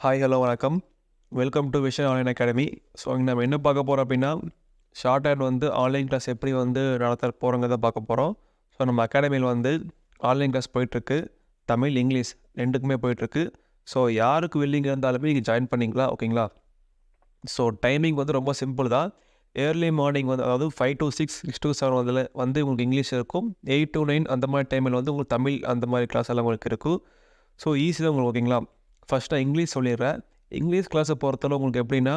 Hi hello வணக்கம். Welcome to vision online academy. So இங்கே நம்ம என்ன பார்க்க போகிறோம் அப்படின்னா, ஷார்ட் ஹேண்ட் வந்து ஆன்லைன் கிளாஸ் எப்படி வந்து நடத்த போகிறோங்கிறத பார்க்க போகிறோம். ஸோ நம்ம அகாடமியில் வந்து ஆன்லைன் கிளாஸ் போயிட்டுருக்கு. தமிழ், இங்கிலீஷ் 2க்குமே போயிட்டுருக்கு. ஸோ யாருக்கு வில்லிங் இருந்தாலுமே நீங்கள் ஜாயின் பண்ணிக்கலாம். ஓகேங்களா? ஸோ டைமிங் வந்து ரொம்ப சிம்பிள் தான். ஏர்லி மார்னிங் வந்து அதாவது 5 to 6, 6 to 7 அதில் வந்து உங்களுக்கு இங்கிலீஷ் இருக்கும். 8 to 9 அந்த மாதிரி டைமில் வந்து உங்களுக்கு தமிழ் அந்த மாதிரி கிளாஸ் எல்லாம் உங்களுக்கு இருக்கும். ஸோ ஈஸி தான் உங்களுக்கு. ஓகேங்களா? ஃபஸ்ட் நான் இங்கிலீஷ் சொல்லிடுறேன். இங்கிலீஷ் கிளாஸை பொறுத்தளவு உங்களுக்கு எப்படின்னா,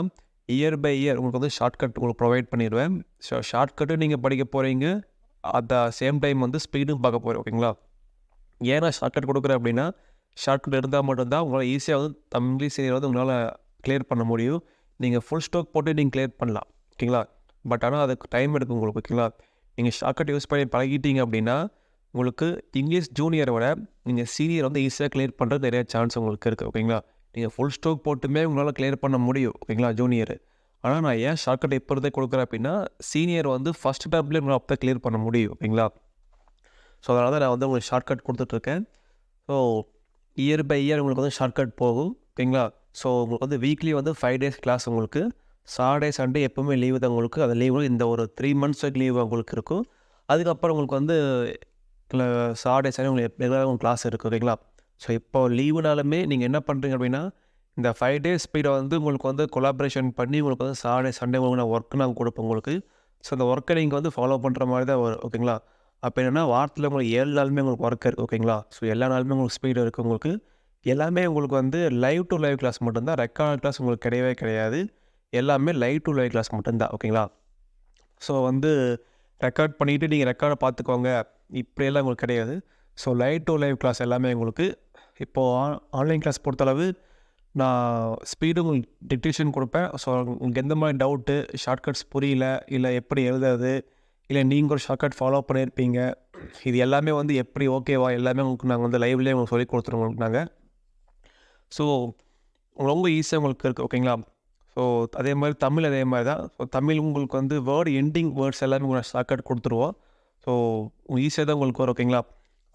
இயர் பை இயர் உங்களுக்கு வந்து ஷார்ட்கட் உங்களுக்கு ப்ரொவைட் பண்ணிடுவேன். ஸோ ஷார்ட்கட்டும் நீங்கள் படிக்க போகிறீங்க, அட் த சேம் டைம் வந்து ஸ்பீடும் பார்க்க போகிறேன். ஓகேங்களா? ஏன் நான் ஷார்ட்கட் கொடுக்குறேன் அப்படின்னா, ஷார்ட்கட் இருந்தால் மட்டும்தான் உங்களால் ஈஸியாக வந்து இங்கிலீஷ் சீனியர் வந்து உங்களால் கிளியர் பண்ண முடியும். நீங்கள் ஃபுல் ஸ்டாக் போட்டு நீங்கள் கிளியர் பண்ணலாம். ஓகேங்களா? பட் ஆனால் அதுக்கு டைம் எடுக்கும் உங்களுக்கு. ஓகேங்களா? நீங்கள் ஷார்ட்கட் யூஸ் பண்ணி பழகிட்டீங்க அப்படின்னா, உங்களுக்கு இங்கிலீஷ் ஜூனியரை விட நீங்கள் சீனியர் வந்து ஈஸியாக கிளியர் பண்ணுறது நிறைய சான்ஸ் உங்களுக்கு இருக்குது. ஓகேங்களா? நீங்கள் ஃபுல் ஸ்ட்ரோக் போட்டுமே உங்களால் கிளியர் பண்ண முடியும். ஓகேங்களா? ஜூனியர். ஆனால் நான் ஏன் ஷார்ட்கட் இப்போ இருந்தே கொடுக்குறேன் அப்படின்னா, சீனியர் வந்து ஃபஸ்ட் டேப்லேயே உங்களால் அப்போ கிளியர் பண்ண முடியும். ஓகேங்களா? ஸோ அதனால தான் நான் வந்து உங்களுக்கு ஷார்ட்கட் கொடுத்துட்ருக்கேன். ஸோ இயர் பை இயர் உங்களுக்கு வந்து ஷார்ட்கட் போகும். ஓகேங்களா? ஸோ உங்களுக்கு வந்து வீக்லி வந்து 5 days கிளாஸ் உங்களுக்கு. சாட்டர்டே சண்டே எப்போவுமே லீவு தான் உங்களுக்கு. அந்த லீவு இந்த ஒரு 3 months லீவு உங்களுக்கு இருக்கும். அதுக்கப்புறம் உங்களுக்கு வந்து சாட்டர்டே சண்டே உங்களுக்கு ரெகுலராக உங்களுக்கு கிளாஸ் இருக்குது. ஓகேங்களா? ஸோ இப்போ லீவுனாலுமே நீங்கள் என்ன பண்ணுறீங்க அப்படின்னா, இந்த 5 days ஸ்பீடை வந்து உங்களுக்கு வந்து கொலாபரேஷன் பண்ணி உங்களுக்கு வந்து சாட்டர்டே சண்டே உங்களுக்கு நான் ஒர்க் நான் கொடுப்பேன் உங்களுக்கு. ஸோ அந்த ஒர்க்கை நீங்கள் வந்து ஃபாலோ பண்ணுற மாதிரி தான் வரும். ஓகேங்களா? அப்போ என்னென்னா வாரத்தில் உங்களுக்கு 7 நாளுமே உங்களுக்கு ஒர்க் இருக்குது. ஓகேங்களா? ஸோ எல்லா நாளுமே உங்களுக்கு ஸ்பீடு இருக்குது உங்களுக்கு. எல்லாமே உங்களுக்கு வந்து லைவ் டு லைவ் கிளாஸ் மட்டும்தான். ரெக்கார்ட் கிளாஸ் உங்களுக்கு கிடையவே கிடையாது. எல்லாமே லைவ் டு லைவ் கிளாஸ் மட்டும்தான். ஓகேங்களா? ஸோ வந்து ரெக்கார்ட் பண்ணிவிட்டு நீங்கள் ரெக்கார்டை பார்த்துக்கோங்க, இப்படியெல்லாம் உங்களுக்கு கிடையாது. So live to live class எல்லாமே உங்களுக்கு. இப்போது ஆன்லைன் கிளாஸ் பொறுத்தளவு நான் ஸ்பீடு உங்களுக்கு டிக்டேஷன் கொடுப்பேன். ஸோ உங்களுக்கு எந்த மாதிரி டவுட்டு, ஷார்ட்கட்ஸ் புரியல, இல்லை எப்படி எழுதுறது, இல்லை நீங்கள் ஒரு ஷார்ட்கட் ஃபாலோ பண்ணியிருப்பீங்க, இது எல்லாமே வந்து எப்படி ஓகேவா எல்லாமே உங்களுக்கு நாங்கள் வந்து லைவ்லேயே உங்களுக்கு சொல்லி கொடுத்துருவோம் உங்களுக்கு நாங்கள். ஸோ ரொம்ப ஈஸியாக உங்களுக்கு இருக்குது. ஓகேங்களா? ஸோ அதே மாதிரி தமிழ் அதே மாதிரி தான். ஸோ தமிழ் உங்களுக்கு வந்து வேர்டு எண்டிங் வேர்ட்ஸ் எல்லாமே உங்களுக்கு ஷார்ட்கட் கொடுத்துருவோம். ஸோ ஈஸியாக தான் உங்களுக்கு வரும். ஓகேங்களா?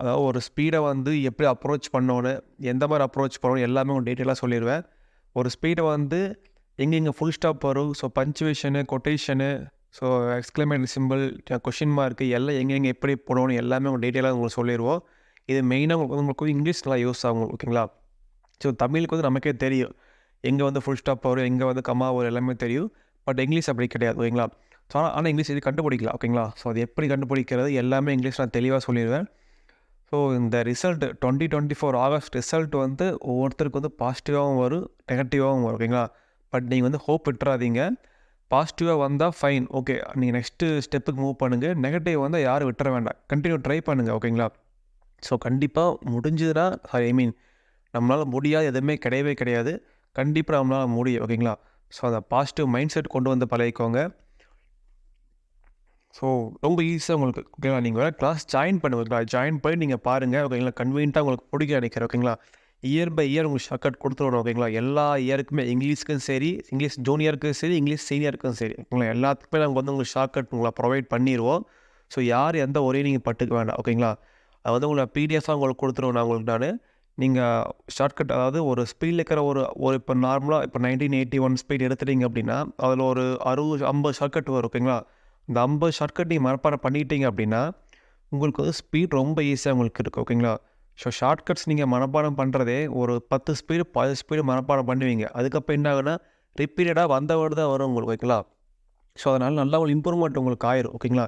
அதாவது ஒரு ஸ்பீடை வந்து எப்படி அப்ரோச் பண்ணணும், எந்த மாதிரி அப்ரோச் பண்ணணும் எல்லாமே உங்களுக்கு டீட்டெயிலாக சொல்லிடுவேன். ஒரு ஸ்பீடை வந்து எங்கெங்கே ஃபுல் ஸ்டாப் வரும், so punctuation, quotation, so exclamatory symbol, question mark எல்லாம் எங்கெங்கே எப்படி போடணும் எல்லாமே உங்களுக்கு டீட்டெயிலாக உங்களுக்கு சொல்லிடுவோம். இது மெயினாக உங்களுக்கு இங்கிலீஷ் நல்லா யூஸ் ஆகும். ஓகேங்களா? ஸோ தமிழுக்கு வந்து நமக்கே தெரியும், எங்கே வந்து ஃபுல் ஸ்டாப் வரும், எங்கே வந்து கம்மா வரும் எல்லாமே தெரியும். பட் இங்கிலீஷ் அப்படி கிடையாது. ஓகேங்களா? ஸோ ஆனால் இங்கிலீஷ் இது கண்டுபிடிக்கலாம். ஓகேங்களா? ஸோ அது எப்படி கண்டுபிடிக்கிறது எல்லாமே இங்கிலீஷ் நான் தெளிவாக சொல்லிடுவேன். ஸோ இந்த ரிசல்ட் 2024 ஆகஸ்ட் ரிசல்ட் வந்து ஒவ்வொருத்தருக்கு வந்து பாசிட்டிவாகவும் வரும், நெகட்டிவாகவும் வரும். ஓகேங்களா? பட் நீங்கள் வந்து ஹோப் விட்டுறாதீங்க. பாசிட்டிவாக வந்தால் ஃபைன், ஓகே, நீங்கள் நெக்ஸ்ட்டு ஸ்டெப்புக்கு மூவ் பண்ணுங்கள். நெகட்டிவ் வந்தால் யாரும் விட்டுற வேண்டாம், கண்டினியூ ட்ரை பண்ணுங்கள். ஓகேங்களா? ஸோ கண்டிப்பாக முடிஞ்சதுன்னா நம்மளால் முடியாது எதுவுமே கிடையவே கிடையாது. கண்டிப்பாக நம்மளால் முடியும். ஓகேங்களா? ஸோ அந்த பாசிட்டிவ் மைண்ட் செட் கொண்டு வந்து பழகிக்கோங்க. ஸோ ரொம்ப ஈஸியாக உங்களுக்கு. ஓகேங்களா? நீங்கள் வேறு கிளாஸ் ஜாயின் பண்ணுவீங்களா? ஜாயின் பண்ணி நீங்கள் பாருங்கள். ஓகேங்களா? கன்வீனியன்ட்டாக உங்களுக்கு பிடிக்க நினைக்கிறேன். ஓகேங்களா? இயர் பை இயர் உங்களுக்கு ஷார்ட்கட் கொடுத்துருவோம். ஓகேங்களா? எல்லா இயருக்குமே இங்கிலீஷ்க்கும் சரி, இங்கிலீஷ் ஜூனியருக்கும் சரி, இங்கிலீஷ் சீனியருக்கும் சரி, ஓகேங்களா? எல்லாத்துக்குமே நாங்கள் வந்து உங்களுக்கு ஷார்ட்கட் உங்களை ப்ரொவைட் பண்ணிடுவோம். ஸோ யார் எந்த ஒரே நீங்கள் பட்டுக்க வேண்டாம். ஓகேங்களா? அது வந்து உங்களை பிடிஎஃபாக உங்களுக்கு கொடுத்துருவோம் உங்களுக்கு நீங்கள் ஷார்ட்கட், அதாவது ஒரு ஸ்பீடில் இருக்கிற ஒரு இப்போ நார்மலாக இப்போ 1981 ஸ்பீட் எடுத்துட்டீங்க அப்படின்னா அதில் ஒரு 60 50 ஷார்ட்கட் வரும். ஓகேங்களா? இந்த 50 ஷார்ட்கட் நீங்கள் மனப்பாடம் பண்ணிட்டீங்க அப்படின்னா உங்களுக்கு வந்து ஸ்பீட் ரொம்ப ஈஸியாக உங்களுக்கு இருக்குது. ஓகேங்களா? ஸோ ஷார்ட்கட்ஸ் நீங்கள் மனப்பாடம் பண்ணுறதே ஒரு 10 ஸ்பீடு 10 ஸ்பீடு மனப்பாடம் பண்ணுவீங்க. அதுக்கப்புறம் என்ன ஆகுனா ரிப்பீட்டடாக வந்த வேர்டு தான் வரும் உங்களுக்கு. ஓகேங்களா? ஸோ அதனால் நல்லா ஒரு இம்ப்ரூவ்மெண்ட் உங்களுக்கு ஆயிரும். ஓகேங்களா?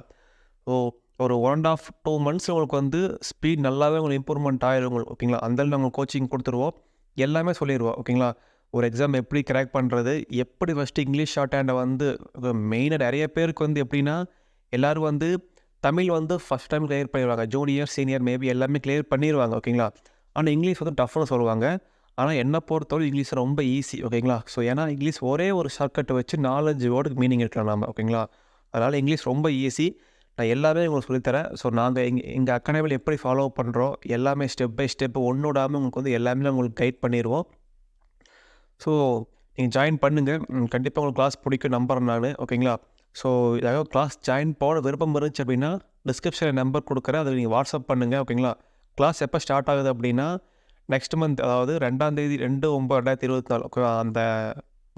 ஸோ ஒரு 1.5 2 months உங்களுக்கு வந்து ஸ்பீட் நல்லாவே உங்களுக்கு இம்ப்ரூவ்மெண்ட் ஆயிரும் உங்களுக்கு. ஓகேங்களா? அந்த நாங்கள் கோச்சிங் கொடுத்துருவோம், எல்லாமே சொல்லிடுவோம். ஓகேங்களா? ஒரு எக்ஸாம் எப்படி கிராக் பண்ணுறது, எப்படி ஃபஸ்ட்டு இங்கிலீஷ் ஷார்ட் ஹேண்டை வந்து மெயினாக நிறைய பேருக்கு வந்து எப்படின்னா, எல்லோரும் வந்து தமிழ் வந்து ஃபஸ்ட் டைம் கிளியர் பண்ணிடுவாங்க. ஜூனியர் சீனியர் மேபி எல்லாமே கிளியர் பண்ணிடுவாங்க. ஓகேங்களா? ஆனால் இங்கிலீஷ் வந்து டஃப்னு சொல்லுவாங்க. ஆனால் என்னை பொறுத்தவரை இங்கிலீஷ் ரொம்ப ஈஸி. ஓகேங்களா? ஸோ ஏன்னா இங்கிலீஷ் ஒரே ஒரு ஷார்ட்கட்டை வச்சு 4-5 வேர்டுக்கு மீனிங் எடுக்கலாம் நம்ம. ஓகேங்களா? அதனால் இங்கிலீஷ் ரொம்ப ஈஸி. நான் எல்லாமே உங்களுக்கு சொல்லித்தரேன். ஸோ நாங்கள் எங்கள் அகாடமியில் எப்படி ஃபாலோ பண்ணுறோம் எல்லாமே ஸ்டெப் பை ஸ்டெப் ஒன்று விடாமல் உங்களுக்கு வந்து எல்லாமே உங்களுக்கு கைட் பண்ணிடுவோம். ஸோ நீங்கள் ஜாயின் பண்ணுங்கள். கண்டிப்பாக உங்களுக்கு கிளாஸ் பிடிக்கும் நம்புறேன் நான். ஓகேங்களா? ஸோ ஏதாவது கிளாஸ் ஜாயின் போட விருப்பம் இருந்துச்சு அப்படின்னா டிஸ்கிரிப்ஷனில் நம்பர் கொடுக்குறேன், அதில் நீங்கள் வாட்ஸ்அப் பண்ணுங்கள். ஓகேங்களா? கிளாஸ் எப்போ ஸ்டார்ட் ஆகுது அப்படின்னா நெக்ஸ்ட் மந்த் அதாவது 2ஆம் தேதி 2/9/2024 ஓகேவா? அந்த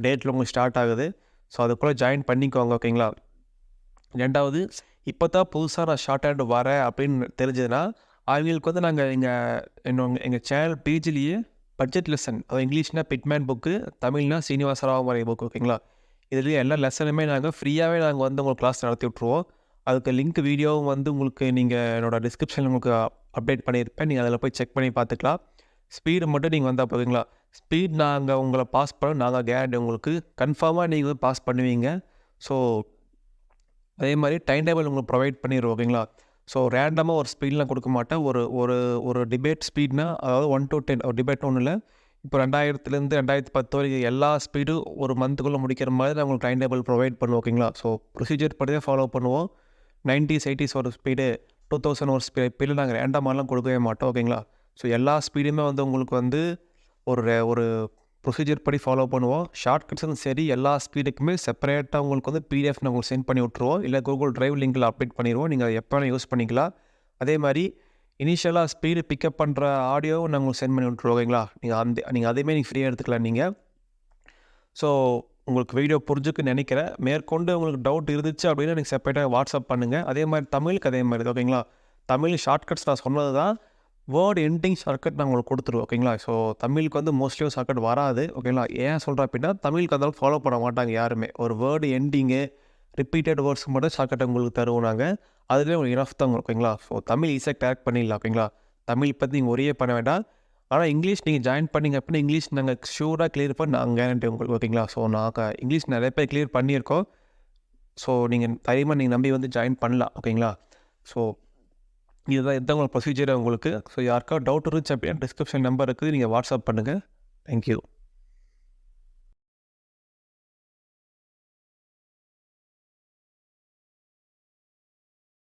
டேட்டில் உங்களுக்கு ஸ்டார்ட் ஆகுது. ஸோ அதுக்குள்ளே ஜாயின் பண்ணிக்கோங்க ஓகேங்களா? 2வது இப்போ தான் புதுசாக நான் ஷார்ட் ஹேண்ட் வரேன் அப்படின்னு தெரிஞ்சதுன்னா அவங்களுக்கு வந்து நாங்கள் எங்கள் சேனல் பேஜ்லேயே பட்ஜெட் லெசன், அது இங்கிலீஷ்னா பிட்மேன் புக்கு, தமிழ்னா சீனிவாச ராமமூர்த்தி புக் ஓகேங்களா? இதுலேயே எல்லா லெசனுமே நாங்கள் ஃப்ரீயாகவே நாங்கள் வந்து உங்களுக்கு கிளாஸ் நடத்தி விட்ருவோம். அதுக்கு லிங்க் வீடியோவும் வந்து உங்களுக்கு நீங்கள் என்னோடய டிஸ்கிரிப்ஷனில் உங்களுக்கு அப்டேட் பண்ணியிருப்பேன். நீங்கள் அதில் போய் செக் பண்ணி பார்த்துக்கலாம். ஸ்பீடு மட்டும் நீங்கள் வந்தால் போதுங்களா? ஸ்பீட் நாங்கள் உங்களை பாஸ் பண்ண நாங்கள் கேரண்டி உங்களுக்கு கன்ஃபார்மாக நீங்கள் வந்து பாஸ் பண்ணுவீங்க. ஸோ அதே மாதிரி டைம் டேபிள் உங்களுக்கு ப்ரொவைட் பண்ணிடுவோம் ஓகேங்களா? ஸோ ரேண்டமாக ஒரு ஸ்பீட்லாம் கொடுக்க மாட்டேன். ஒரு ஒரு ஒரு டிபேட் ஸ்பீட்னா அதாவது 1 to 10 ஒரு டிபேட் ஒன்றும் இல்லை. இப்போ 2000லேருந்து 2010 வரைக்கும் எல்லா ஸ்பீடும் ஒரு மந்த்துக்குள்ளே முடிக்கிற மாதிரி நான் உங்களுக்கு டைம் டேபிள் ப்ரொவைட் பண்ணுவோம் ஓகேங்களா? ஸோ ப்ரொசீஜர் படி தான் ஃபாலோ பண்ணுவோம். 90s 80s ஒரு ஸ்பீடு, 2000 ஒரு ஸ்பீடில் நாங்கள் ரேண்டமாலாம் கொடுக்கவே மாட்டோம் ஓகேங்களா? ஸோ எல்லா ஸ்பீடுமே வந்து உங்களுக்கு வந்து ஒரு ப்ரொசீஜர் படி ஃபாலோ பண்ணுவோம். ஷார்ட்கட்ஸும் சரி எல்லா ஸ்பீடுக்குமே செப்பரேட்டாக உங்களுக்கு வந்து பிடிஎஃப் நான் உங்களுக்கு சென்ட் பண்ணி விட்ருவோம். இல்லை கூகுள் டிரைவ் லிங்கில் அப்டேட் பண்ணிடுவோம். நீங்கள் அதை எப்போ வேணால் யூஸ் பண்ணிக்கலாம். அதே மாதிரி இனிஷியலாக ஸ்பீடு பிக்கப் பண்ணுற ஆடியோவும் நான் உங்களுக்கு சென்ட் பண்ணி விட்ருவோம் ஓகேங்களா? நீங்கள் அதேமாதிரி நீங்கள் ஃப்ரீயாக எடுத்துக்கலாம் நீங்கள். ஸோ உங்களுக்கு வீடியோ புரிஞ்சுக்குன்னு நினைக்கிறேன். மேற்கொண்டு உங்களுக்கு டவுட் இருந்துச்சு அப்படின்னா நீங்கள் செப்பரேட்டாக வாட்ஸ்அப் பண்ணுங்கள். அதே மாதிரி தமிழுக்கு அதே மாதிரி ஓகேங்களா? தமிழ் ஷார்ட்கட்ஸ் நான் சொன்னது தான். வேர்டு எண்டிங் ஷார்ட்கட் நான் உங்களுக்கு கொடுத்துருவோம் ஓகேங்களா? ஸோ தமிழுக்கு வந்து மோஸ்ட்லி ஷார்ட்கட் வராது ஓகேங்களா? ஏன் சொல்கிறேன் அப்படின்னா தமிழுக்கு அந்தளவுக்கு ஃபாலோ பண்ண மாட்டாங்க யாருமே. ஒரு வேர்டு எண்டிங்கு, ரிப்பீட்டட் வேர்ட்ஸ் மட்டும் ஷார்ட்கட் உங்களுக்கு தருவோம் நாங்கள். அதுலேயே உங்களுக்கு இனஃப் தான் ஓகேங்களா? ஸோ தமிழ் ஈஸியாக கிராக் பண்ணிடலாம் ஓகேங்களா? தமிழ் பற்றி நீங்கள் ஒரே பண்ண வேண்டாம். ஆனால் இங்கிலீஷ் நீங்கள் ஜாயின் பண்ணிங்க அப்படின்னா இங்கிலீஷ் நாங்கள் ஷூராக கிளியர் பண்ணி நாங்கள் கேரண்டி உங்களுக்கு ஓகேங்களா? ஸோ நாங்கள் இங்கிலீஷ் நிறைய பேர் கிளியர் பண்ணியிருக்கோம். ஸோ நீங்கள் தைரியமாக நீங்கள் நம்பி வந்து ஜாயின் பண்ணலாம் ஓகேங்களா? ஸோ இதுதான் உங்களுக்கு ப்ரொசீஜர் உங்களுக்கு. ஸோ யாருக்காவது டவுட் இருந்துச்சு அப்படின்னா டிஸ்கிரிப்ஷன் நம்பர் இருக்குது, நீங்கள் வாட்ஸ்அப் பண்ணுங்கள். தேங்க்யூ.